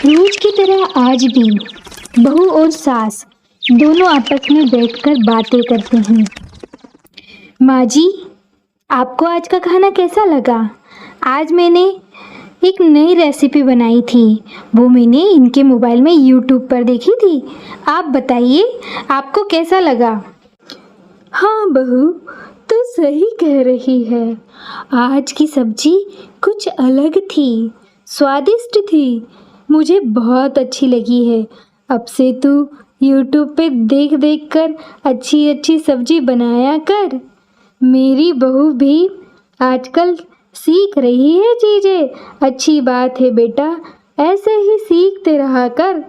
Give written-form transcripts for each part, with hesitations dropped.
रोज की तरह आज भी बहू और सास दोनों आपस में बैठकर बातें करते हैं। माँ जी, आपको आज का खाना कैसा लगा? आज मैंने एक नई रेसिपी बनाई थी, वो मैंने इनके मोबाइल में यूट्यूब पर देखी थी। आप बताइए, आपको कैसा लगा? हाँ बहू, तो सही कह रही है। आज की सब्जी कुछ अलग थी, स्वादिष्ट थी, मुझे बहुत अच्छी लगी है। अब से तू यूट्यूब पे देख देख कर अच्छी अच्छी सब्जी बनाया कर। मेरी बहू भी आजकल सीख रही है चीज़ें। अच्छी बात है बेटा, ऐसे ही सीखते रहा कर।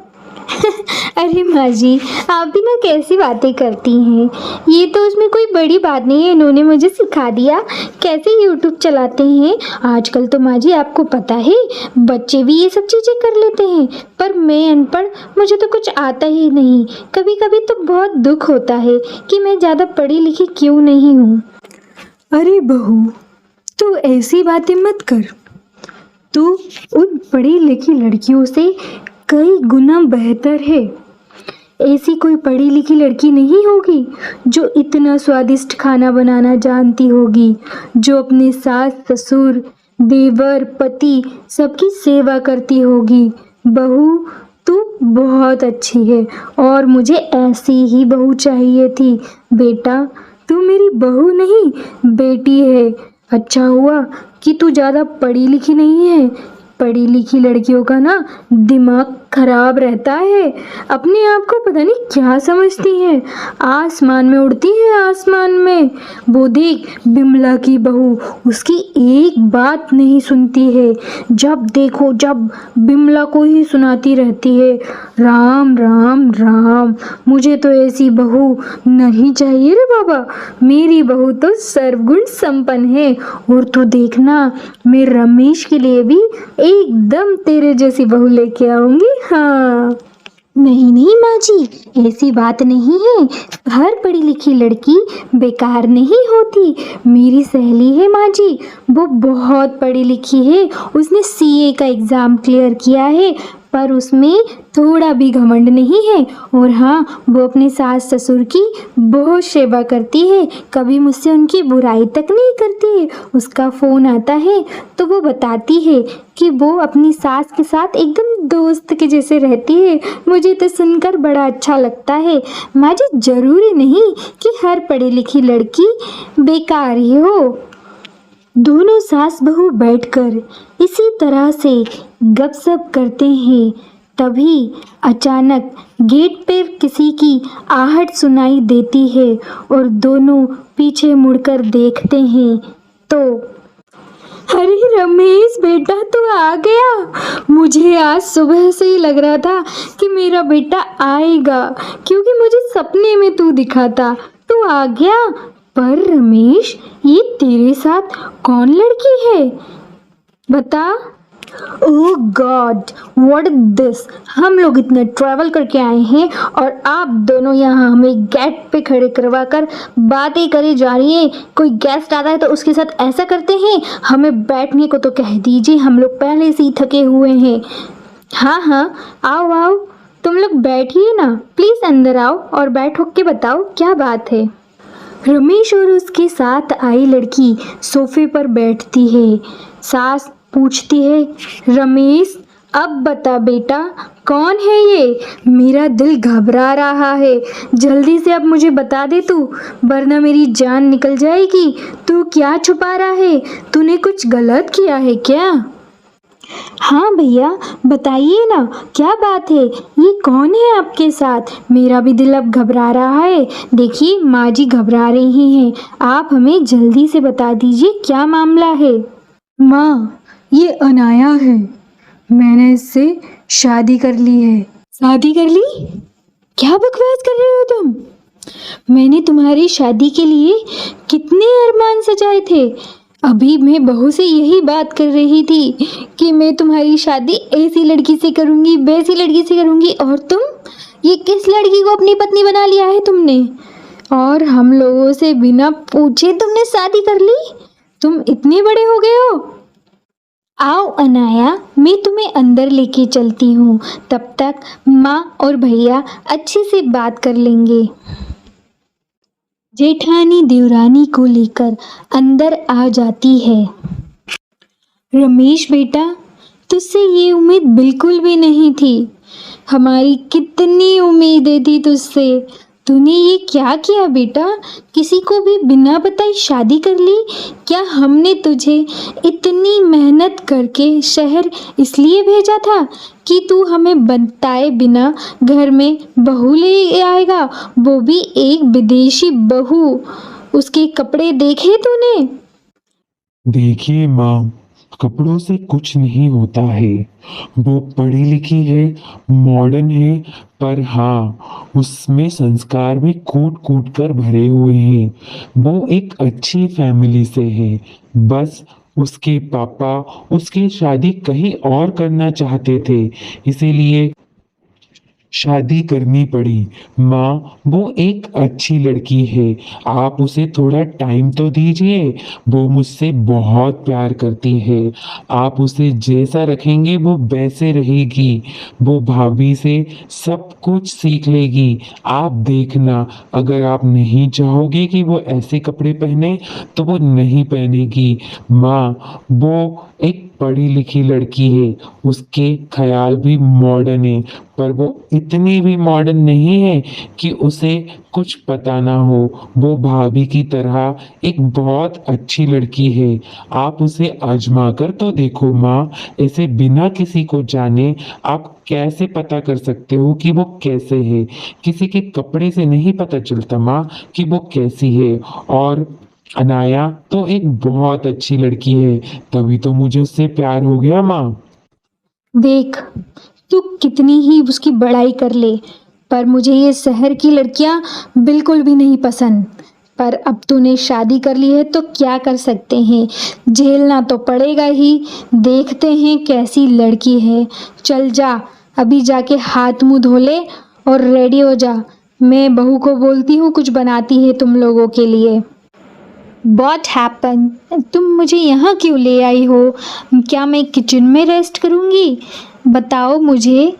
अरे माँ जी, आप भी ना कैसी बातें करती हैं। ये तो उसमें कोई बड़ी बात नहीं है, इन्होंने मुझे सिखा दिया कैसे यूट्यूब चलाते हैं। आजकल तो माँ जी आपको पता है, बच्चे भी ये सब चीज़ें कर लेते हैं, पर मैं अनपढ़, मुझे तो कुछ आता ही नहीं। कभी कभी तो बहुत दुख होता है कि मैं ज़्यादा पढ़ी लिखी क्यों नहीं हूँ। अरे बहू, तू ऐसी बातें मत कर। तू उन पढ़ी लिखी लड़कियों से कई गुना बेहतर है। ऐसी कोई पढ़ी लिखी लड़की नहीं होगी जो इतना स्वादिष्ट खाना बनाना जानती होगी, जो अपने सास ससुर देवर पति सबकी सेवा करती होगी। बहू, तू बहुत अच्छी है और मुझे ऐसी ही बहू चाहिए थी। बेटा, तू मेरी बहू नहीं, बेटी है। अच्छा हुआ कि तू ज़्यादा पढ़ी लिखी नहीं है। पढ़ी लिखी लड़कियों का ना दिमाग खराब रहता है, अपने आप को पता नहीं क्या समझती हैं, आसमान में उड़ती है आसमान में। वो देख बिमला की बहू, उसकी एक बात नहीं सुनती है, जब देखो जब बिमला को ही सुनाती रहती है। राम राम राम, मुझे तो ऐसी बहू नहीं चाहिए रे बाबा। मेरी बहू तो सर्वगुण संपन्न है। और तू देखना, मैं रमेश के लिए भी एकदम तेरे जैसी बहू लेके आऊंगी। हाँ नहीं नहीं माँ जी, ऐसी बात नहीं है। हर पढ़ी लिखी लड़की बेकार नहीं होती। मेरी सहेली है माँ जी, वो बहुत पढ़ी लिखी है, उसने सीए का एग्ज़ाम क्लियर किया है, पर उसमें थोड़ा भी घमंड नहीं है। और हाँ, वो अपने सास ससुर की बहुत सेवा करती है, कभी मुझसे उनकी बुराई तक नहीं करती है। उसका फ़ोन आता है तो वो बताती है कि वो अपनी सास के साथ एकदम दोस्त के जैसे रहती है। मुझे तो सुनकर बड़ा अच्छा लगता है। माँ जी, ज़रूरी नहीं कि हर पढ़ी लिखी लड़की बेकार ही हो। दोनों सास बहू बैठकर इसी तरह से गपशप करते हैं, तभी अचानक गेट पर किसी की आहट सुनाई देती है और दोनों पीछे मुड़कर देखते हैं तो अरे रमेश बेटा, तू आ गया। मुझे आज सुबह से ही लग रहा था कि मेरा बेटा आएगा, क्योंकि मुझे सपने में तू दिखा था। तू आ गया। पर रमेश, ये तेरे साथ कौन लड़की है, बता। ओह गॉड, व्हाट इज दिस। हम लोग इतना ट्रैवल करके आए हैं और आप दोनों यहाँ हमें गेट पे खड़े करवा कर बातें करी जा रही हैं। कोई गेस्ट आता है तो उसके साथ ऐसा करते हैं। हमें बैठने को तो कह दीजिए, हम लोग पहले से ही थके हुए हैं। हाँ हाँ, आओ आओ, तुम लोग बैठिए ना, प्लीज़ अंदर आओ और बैठ के बताओ क्या बात है। रमेश और उसके साथ आई लड़की सोफे पर बैठती है। सास पूछती है, रमेश अब बता बेटा, कौन है ये? मेरा दिल घबरा रहा है, जल्दी से अब मुझे बता दे तू, वरना मेरी जान निकल जाएगी। तू क्या छुपा रहा है? तूने कुछ गलत किया है क्या? हाँ भैया, बताइए ना, क्या बात है? ये कौन है आपके साथ? मेरा भी दिल अब घबरा रहा है। देखिए माँ जी घबरा रही हैं, आप हमें जल्दी से बता दीजिए क्या मामला है। माँ, ये अनाया है, मैंने इससे शादी कर ली है। शादी कर ली? क्या बकवास कर रहे हो तुम? मैंने तुम्हारी शादी के लिए कितने अरमान सजाए थे। अभी मैं बहू से यही बात कर रही थी कि मैं तुम्हारी शादी ऐसी लड़की से करूँगी, वैसी लड़की से करूँगी, और तुम ये किस लड़की को अपनी पत्नी बना लिया है तुमने? और हम लोगों से बिना पूछे तुमने शादी कर ली? तुम इतने बड़े हो गए हो? आओ अनाया, मैं तुम्हें अंदर लेके चलती हूँ। तब तक माँ और भैया अच्छे से बात कर लेंगे। जेठानी देवरानी को लेकर अंदर आ जाती है। रमेश बेटा, तुझसे ये उम्मीद बिल्कुल भी नहीं थी। हमारी कितनी उम्मीदें थी तुझसे। तूने ये क्या किया बेटा? किसी को भी बिना बताई शादी कर ली? क्या हमने तुझे इतनी मेहनत करके शहर इसलिए भेजा था कि तू हमें बताए बिना घर में बहू ले आएगा, वो भी एक विदेशी बहू? उसके कपड़े देखे तूने? देखिए माँ, कपड़ों से कुछ नहीं होता है। वो पढ़ी लिखी है, मॉडर्न है, पर हाँ, उसमें संस्कार भी कूट कूट कर भरे हुए हैं। वो एक अच्छी फैमिली से है। बस उसके पापा उसकी शादी कहीं और करना चाहते थे, इसीलिए शादी करनी पड़ी। माँ, वो एक अच्छी लड़की है, आप उसे थोड़ा टाइम तो दीजिए। वो मुझसे बहुत प्यार करती है। आप उसे जैसा रखेंगे वो वैसे रहेगी। वो भाभी से सब कुछ सीख लेगी। आप देखना, अगर आप नहीं चाहोगे कि वो ऐसे कपड़े पहने तो वो नहीं पहनेगी। माँ, वो एक पढ़ी लिखी लड़की है, उसके ख्याल भी मॉडर्न है, पर वो इतनी भी मॉडर्न नहीं है कि उसे कुछ पता ना हो। वो भाभी की तरह एक बहुत अच्छी लड़की है। आप उसे आजमा कर तो देखो माँ। ऐसे बिना किसी को जाने आप कैसे पता कर सकते हो कि वो कैसे है? किसी के कपड़े से नहीं पता चलता माँ कि वो कैसी है। और अनाया तो एक बहुत अच्छी लड़की है, तभी तो मुझे उससे प्यार हो गया माँ। देख, तू कितनी ही उसकी बड़ाई कर ले, पर मुझे ये शहर की लड़कियां बिल्कुल भी नहीं पसंद। पर अब तूने शादी कर ली है तो क्या कर सकते हैं, झेलना तो पड़ेगा ही। देखते हैं कैसी लड़की है। चल जा, अभी जाके हाथ मुंह धो ले और रेडी हो जा। मैं बहू को बोलती हूँ कुछ बनाती है तुम लोगों के लिए। What happened? तुम मुझे यहाँ क्यों ले आई हो? क्या मैं किचन में रेस्ट करूँगी? बताओ मुझे,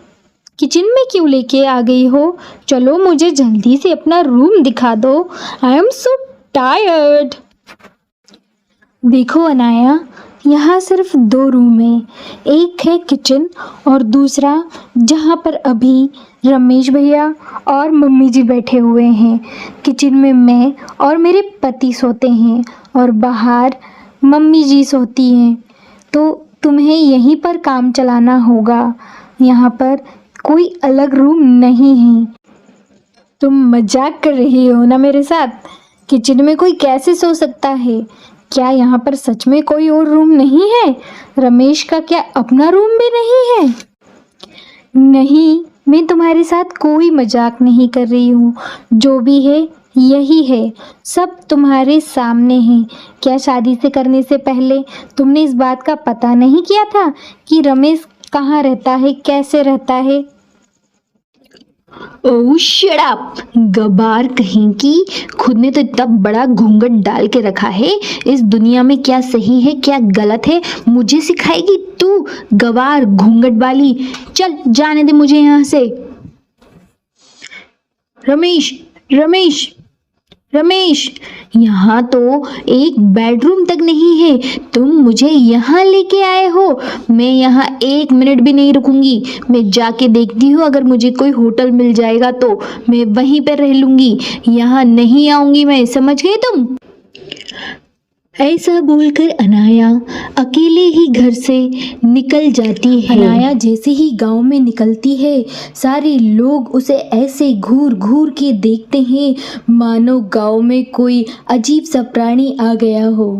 किचन में क्यों लेके आ गई हो? चलो मुझे जल्दी से अपना रूम दिखा दो। I am so tired. देखो अनाया, यहाँ सिर्फ 2 रूम है। एक है किचन और दूसरा जहाँ पर अभी रमेश भैया और मम्मी जी बैठे हुए हैं। किचन में मैं और मेरे पति सोते हैं और बाहर मम्मी जी सोती हैं। तो तुम्हें यहीं पर काम चलाना होगा। यहाँ पर कोई अलग रूम नहीं है। तुम मजाक कर रही हो ना मेरे साथ? किचन में कोई कैसे सो सकता है? क्या यहाँ पर सच में कोई और रूम नहीं है? रमेश का क्या अपना रूम भी नहीं है? नहीं, मैं तुम्हारे साथ कोई मजाक नहीं कर रही हूँ। जो भी है यही है, सब तुम्हारे सामने है। क्या शादी से करने से पहले तुमने इस बात का पता नहीं किया था कि रमेश कहाँ रहता है, कैसे रहता है? ओह शट अप, गबार कहीं की। खुद ने तो इतना बड़ा घूंघट डाल के रखा है। इस दुनिया में क्या सही है क्या गलत है मुझे सिखाएगी तू, गवार घूंघट वाली। चल जाने दे मुझे यहाँ से। रमेश, रमेश, रमेश, यहाँ तो एक बेडरूम तक नहीं है, तुम मुझे यहाँ लेके आए हो। मैं यहाँ 1 मिनट भी नहीं रुकूंगी। मैं जाके देखती हूँ, अगर मुझे कोई होटल मिल जाएगा तो मैं वहीं पर रह लूंगी। यहाँ नहीं आऊंगी मैं, समझ गए तुम? ऐसा बोलकर अनाया अकेले ही घर से निकल जाती है। अनाया जैसे ही गांव में निकलती है, सारे लोग उसे ऐसे घूर घूर के देखते हैं मानो गांव में कोई अजीब सा प्राणी आ गया हो।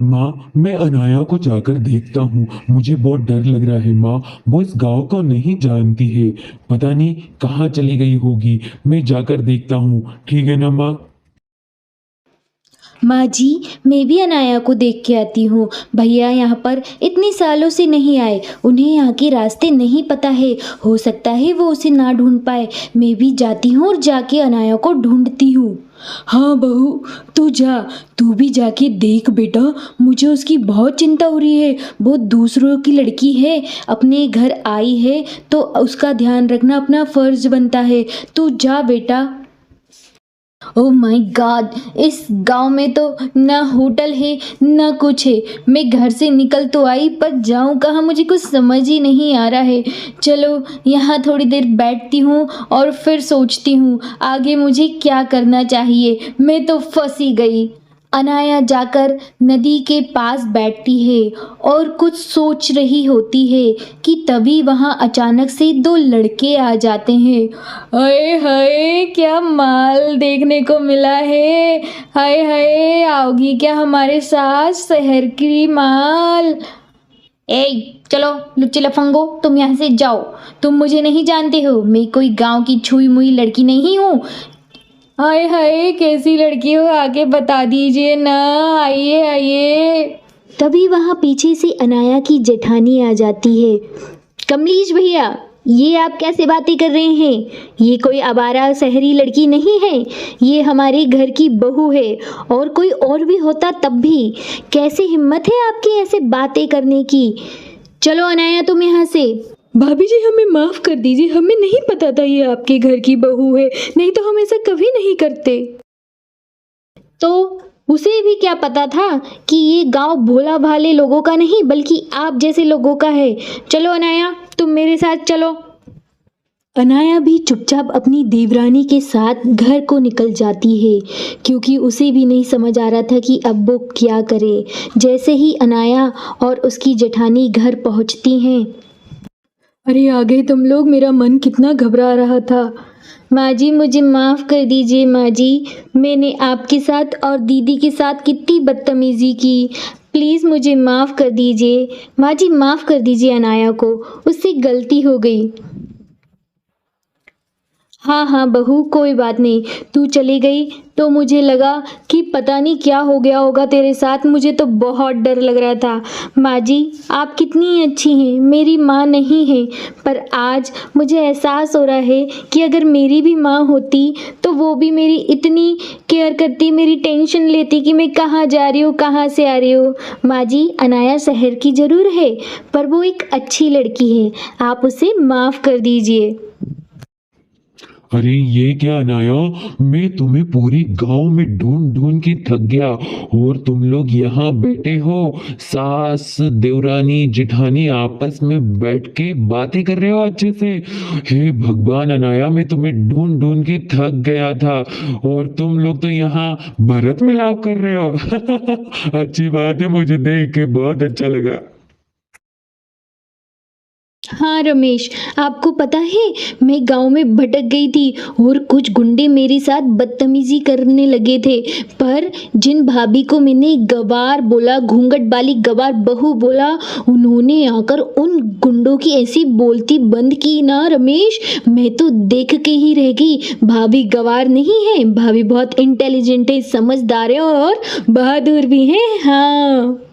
माँ, मैं अनाया को जाकर देखता हूँ। मुझे बहुत डर लग रहा है माँ। वो इस गांव को नहीं जानती है, पता नहीं कहाँ चली गई होगी। मैं जाकर देखता हूँ, ठीक है ना माँ? माँ जी, मैं भी अनाया को देख के आती हूँ। भैया यहाँ पर इतने सालों से नहीं आए, उन्हें यहाँ के रास्ते नहीं पता है। हो सकता है वो उसे ना ढूंढ पाए। मैं भी जाती हूँ और जाके अनाया को ढूंढती हूँ। हाँ बहू, तू जा, तू भी जाके देख बेटा, मुझे उसकी बहुत चिंता हो रही है। वो दूसरों की लड़की है, अपने घर आई है, तो उसका ध्यान रखना अपना फर्ज बनता है। तू जा बेटा। ओह माय गॉड, इस गांव में तो ना होटल है ना कुछ है। मैं घर से निकल तो आई, पर जाऊं कहाँ मुझे कुछ समझ ही नहीं आ रहा है। चलो यहाँ थोड़ी देर बैठती हूँ और फिर सोचती हूँ आगे मुझे क्या करना चाहिए। मैं तो फंसी गई। अनाया जाकर नदी के पास बैठती है और कुछ सोच रही होती है कि तभी वहाँ अचानक से दो लड़के आ जाते हैं। हाय हाय, क्या माल देखने को मिला है। हाय हाय, आओगी क्या हमारे साथ शहर की माल। ए चलो लुच्चे लफंगो, तुम यहाँ से जाओ। तुम मुझे नहीं जानते हो, मैं कोई गांव की छुई मुई लड़की नहीं हूँ। हाय हाय, कैसी लड़की हो, आके बता दीजिए ना। आइए आइए। तभी वहाँ पीछे से अनाया की जेठानी आ जाती है। कमलीश भैया, ये आप कैसे बातें कर रहे हैं? ये कोई आवारा शहरी लड़की नहीं है, ये हमारे घर की बहू है। और कोई और भी होता तब भी। कैसे हिम्मत है आपकी ऐसे बातें करने की। चलो अनाया, तुम यहाँ से। भाभी जी, हमें माफ़ कर दीजिए, हमें नहीं पता था ये आपके घर की बहू है, नहीं तो हम ऐसा कभी नहीं करते। तो उसे भी क्या पता था कि ये गांव भोला भाले लोगों का नहीं बल्कि आप जैसे लोगों का है। चलो अनाया, तुम मेरे साथ चलो। अनाया भी चुपचाप अपनी देवरानी के साथ घर को निकल जाती है, क्योंकि उसे भी नहीं समझ आ रहा था कि अब वो क्या करे। जैसे ही अनाया और उसकी जेठानी घर पहुंचती हैं, अरे आ गए तुम लोग, मेरा मन कितना घबरा रहा था। माँ जी, मुझे माफ़ कर दीजिए माँ जी, मैंने आपके साथ और दीदी के साथ कितनी बदतमीज़ी की। प्लीज़ मुझे माफ़ कर दीजिए माँ जी, माफ़ कर दीजिए अनाया को, उससे गलती हो गई। हाँ हाँ बहू, कोई बात नहीं। तू चली गई तो मुझे लगा कि पता नहीं क्या हो गया होगा तेरे साथ, मुझे तो बहुत डर लग रहा था। माँ जी, आप कितनी अच्छी हैं, मेरी माँ नहीं है, पर आज मुझे एहसास हो रहा है कि अगर मेरी भी माँ होती तो वो भी मेरी इतनी केयर करती, मेरी टेंशन लेती कि मैं कहाँ जा रही हूँ, कहाँ से आ रही हूँ। माँ जी, अनाया शहर की ज़रूर है, पर वो एक अच्छी लड़की है, आप उसे माफ़ कर दीजिए। अरे ये क्या अनाया, मैं तुम्हें पूरी गांव में ढूंढ ढूंढ के थक गया और तुम लोग यहाँ बैठे हो, सास देवरानी जेठानी आपस में बैठ के बातें कर रहे हो अच्छे से। हे भगवान अनाया, मैं तुम्हें ढूंढ ढूंढ के थक गया था और तुम लोग तो यहाँ भरत मिलाप कर रहे हो। अच्छी बात है, मुझे देख के बहुत अच्छा लगा। हाँ रमेश, आपको पता है मैं गांव में भटक गई थी और कुछ गुंडे मेरे साथ बदतमीजी करने लगे थे, पर जिन भाभी को मैंने गवार बोला, घूंघट वाली गवार बहू बोला, उन्होंने आकर उन गुंडों की ऐसी बोलती बंद की ना रमेश, मैं तो देख के ही रह गई। भाभी गवार नहीं है, भाभी बहुत इंटेलिजेंट है, समझदार है और बहादुर भी है। हाँ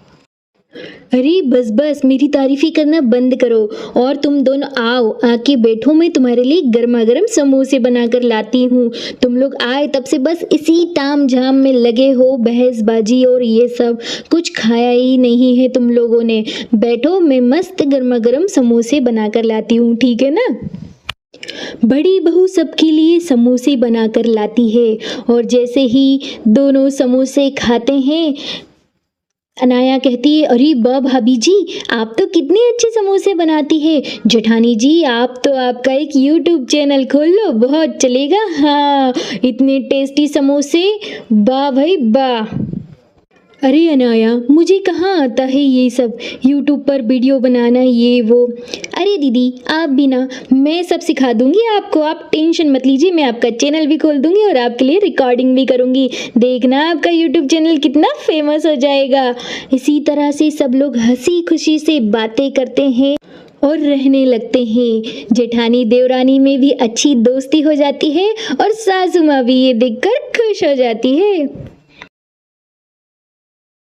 अरे बस बस, मेरी तारीफी करना बंद करो और तुम दोनों आओ, आके बैठो, मैं तुम्हारे लिए गर्मा गर्म समोसे बनाकर लाती हूँ। तुम लोग आए तब से बस इसी ताम झाम में लगे हो, बहसबाजी और ये सब, कुछ खाया ही नहीं है तुम लोगों ने। बैठो, मैं मस्त गर्मा गर्म समोसे बनाकर लाती हूँ, ठीक है ना। बड़ी बहू सबके लिए समोसे बनाकर लाती है और जैसे ही दोनों समोसे खाते हैं, अनाया कहती है, अरे वाह भाभी जी, आप तो कितने अच्छे समोसे बनाती है। जेठानी जी, आप तो आपका एक यूट्यूब चैनल खोल लो, बहुत चलेगा। हाँ, इतने टेस्टी समोसे, वाह भाई वाह। अरे अनाया, मुझे कहाँ आता है ये सब, यूट्यूब पर वीडियो बनाना ये वो। अरे दीदी, आप भी ना, मैं सब सिखा दूंगी आपको, आप टेंशन मत लीजिए, मैं आपका चैनल भी खोल दूंगी और आपके लिए रिकॉर्डिंग भी करूंगी। देखना आपका यूट्यूब चैनल कितना फेमस हो जाएगा। इसी तरह से सब लोग हंसी खुशी से बातें करते हैं और रहने लगते हैं। जेठानी देवरानी में भी अच्छी दोस्ती हो जाती है और सासू माँ भी ये देखकर खुश हो जाती है।